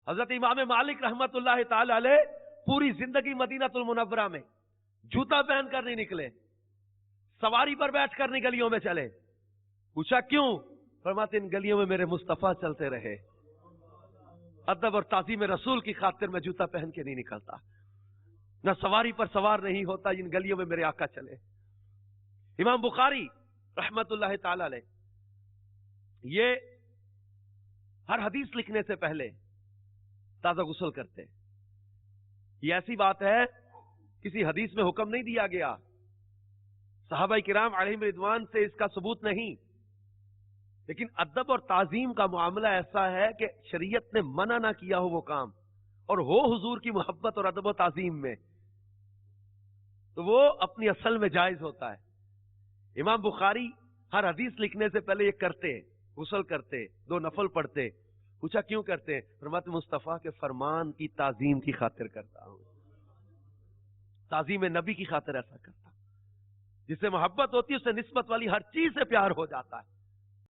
حضرت امام مالک رحمت اللہ تعالی علیہ پوری زندگی مدینہ المنورہ میں جوتا پہن کر نہیں نکلے، سواری پر بیٹھ کر نہیں گلیوں میں چلے. پوچھا کیوں؟ فرماتے ان گلیوں میں میرے مصطفیٰ چلتے رہے، ادب اور تعظیم رسول کی خاطر میں جوتا پہن کے نہیں نکلتا، نہ سواری پر سوار نہیں ہوتا، ان گلیوں میں میرے آقا چلے. امام بخاری رحمت اللہ تعالی علیہ یہ ہر حدیث لکھنے سے پہلے تازہ غسل کرتے. یہ ایسی بات ہے، کسی حدیث میں حکم نہیں دیا گیا، صحابہ کرام علیہم رضوان سے اس کا ثبوت نہیں، لیکن ادب اور تعظیم کا معاملہ ایسا ہے کہ شریعت نے منع نہ کیا ہو وہ کام، اور ہو حضور کی محبت اور ادب و تعظیم میں، تو وہ اپنی اصل میں جائز ہوتا ہے. امام بخاری ہر حدیث لکھنے سے پہلے یہ کرتے، غسل کرتے، 2 نفل پڑھتے. پوچھا کیوں کرتے؟ فرماتے مصطفیٰ کے فرمان کی تعظیم کی خاطر کرتا ہوں، تعظیم نبی کی خاطر ایسا کرتا. جس سے محبت ہوتی ہے اس سے نسبت والی ہر چیز سے پیار ہو جاتا ہے.